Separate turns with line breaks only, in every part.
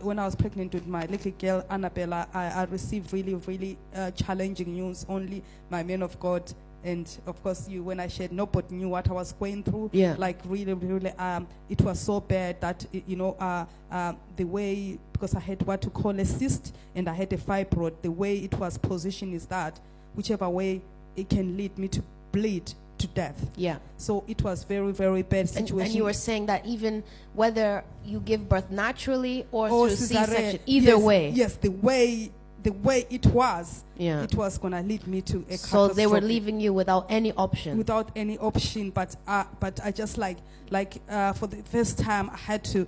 when I was pregnant with my little girl, Annabella, I received really, really challenging news. Only my man of God, and of course you, when I shared, nobody knew what I was going through.
Yeah.
Like really, really, it was so bad that, the way, because I had what to call a cyst and I had a fibroid, the way it was positioned is that whichever way it can lead me to bleed to death.
Yeah.
So it was very, very bad situation.
And you were saying that even whether you give birth naturally or through
cesarean,
C-section, either way.
Yes, the way it was,
Yeah.
it was gonna lead me to a
So they were
catastrophe.
leaving you without any option.
Without any option, but I just for the first time I had to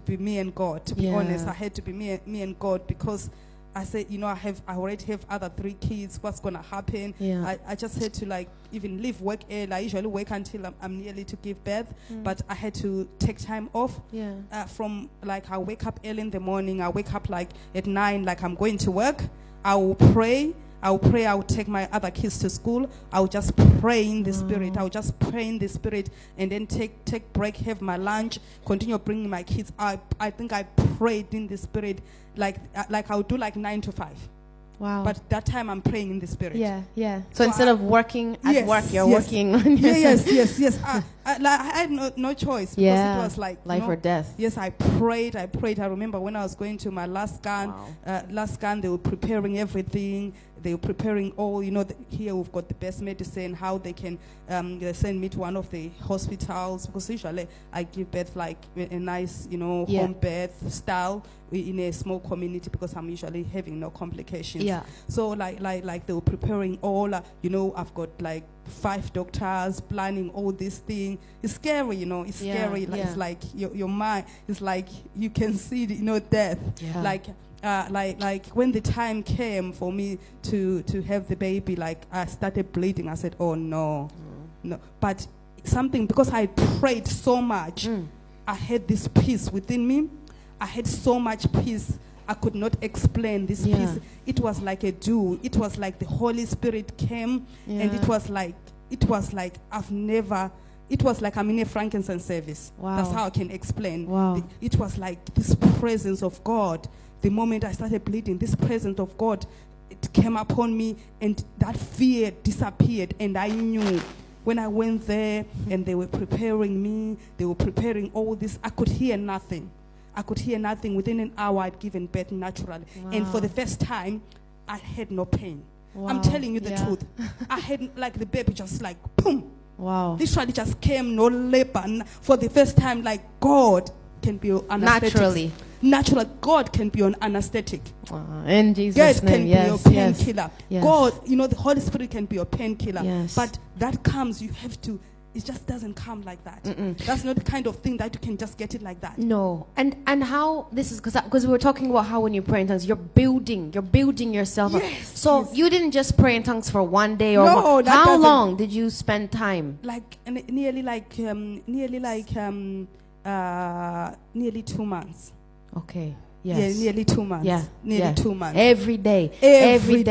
be me and God. To be
Yeah.
honest, I had to be me and God, because I said, I already have other 3 kids. What's gonna happen?
Yeah.
I just had to even leave work early. I usually work until I'm nearly to give birth, but I had to take time off.
Yeah.
From I wake up early in the morning. I wake up at 9, I'm going to work. I will pray. I will take my other kids to school. I will just pray in the spirit. I will just pray in the spirit, and then take break, have my lunch, continue bringing my kids. I think I prayed in the spirit, like I would do 9 to 5.
Wow.
But that time I'm praying in the spirit.
Yeah. So instead of working at work, you're
yes.
working on your
Yes. I had no choice, because
Yeah.
it was
life or death.
Yes, I prayed. I remember when I was going to my last scan. Last scan, they were preparing everything. They were preparing all. Here we've got the best medicine. How they can they send me to one of the hospitals, because usually I give birth a nice home birth style in a small community, because I'm usually having no complications.
Yeah.
So they were preparing all. I've got 5 doctors planning all this thing. It's scary, It's scary. It's like your mind. It's like you can see, death.
Yeah.
When the time came for me to have the baby, I started bleeding. I said, oh no. But something, because I prayed so much, I had this peace within me. I had so much peace. I could not explain this peace. It was like a dew. It was like the Holy Spirit came, and it was like I've never. It was like I'm in a frankincense service.
Wow.
That's how I can explain.
Wow.
It was like this presence of God. The moment I started bleeding, this presence of God, it came upon me, and that fear disappeared. And I knew when I went there, and they were preparing me, they were preparing all this. I could hear nothing. Within an hour, I'd given birth naturally.
Wow.
And for the first time, I had no pain.
Wow.
I'm telling you the truth. I had the baby just boom.
Wow.
Literally just came, no labor. For the first time, God can be on anesthetic. Natural. God can be on anesthetic.
In Jesus'
God can
name,
be your painkiller.
Yes.
God, the Holy Spirit can be your painkiller.
Yes.
But that comes, you have to. It just doesn't come like that. That's not the kind of thing that you can just get it like that.
No. And how this is, because we were talking about how when you pray in tongues, you're building yourself up.
Yes,
So you didn't just pray in tongues for one day or
No, that
how
doesn't-
long did you spend time?
Nearly 2 months.
Okay. Yes.
Yeah, nearly 2 months.
Yeah.
Nearly 2 months.
Every day.
Every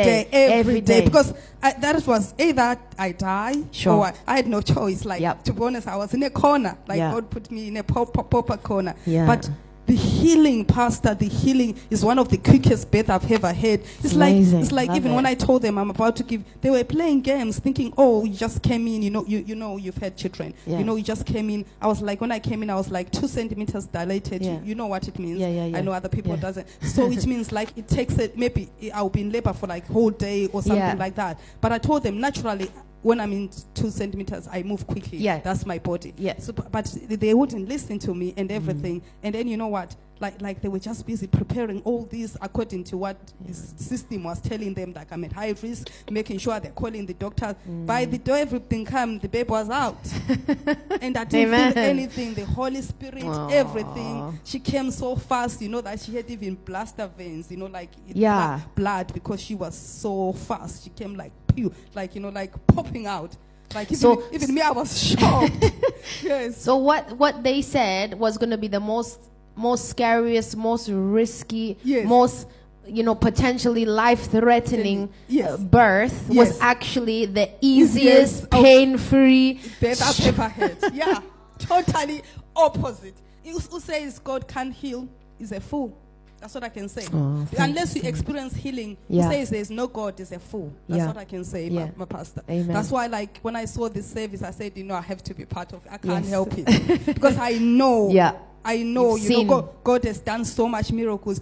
day. Because that was either I die,
Sure.
or I had no choice. To be honest, I was in a corner. God put me in a proper corner.
Yeah.
But the healing, Pastor, the healing is one of the quickest births I've ever had. It's
amazing.
like
Love
even
it.
when I told them I'm about to give, they were playing games, thinking, oh, you just came in, you've had children.
Yeah.
You just came in. I was when I came in, I was 2 centimeters dilated.
Yeah.
You know what it means.
Yeah.
I know other people
Yeah.
doesn't. So it means it takes maybe I'll be in labor for whole day or something
Yeah.
like that. But I told them naturally, when I'm in 2 centimeters, I move quickly.
Yeah.
That's my body.
Yeah.
So, but they wouldn't listen to me and everything. And then you know what? They were just busy preparing all this according to what the system was telling them. I'm at high risk, making sure they're calling the doctor. By the time everything came, the baby was out. And I didn't
Amen.
feel anything. The Holy Spirit,
Aww.
everything. She came so fast, that she had even blaster veins, blood, because she was so fast. She came pew, popping out. Even me, I was shocked. Yes.
So what they said was going to be the most scariest, most risky,
Yes.
most potentially life-threatening
Yes.
birth
Yes.
was actually the easiest,
Easiest
pain-free.
Birth I've ever had. Yeah, totally opposite. Who says God can't heal? is a fool. That's what I can say.
Oh, thank
Unless
you
you
so much.
experience healing,
Yeah.
who says there's no God is a fool. That's
Yeah.
what I can say,
Yeah.
my pastor.
Amen.
That's why, like, when I saw this service, I said, I have to be part of it. I can't
Yes.
help it. Because I know,
Yeah.
I know,
You've seen.
God has done so much miracles.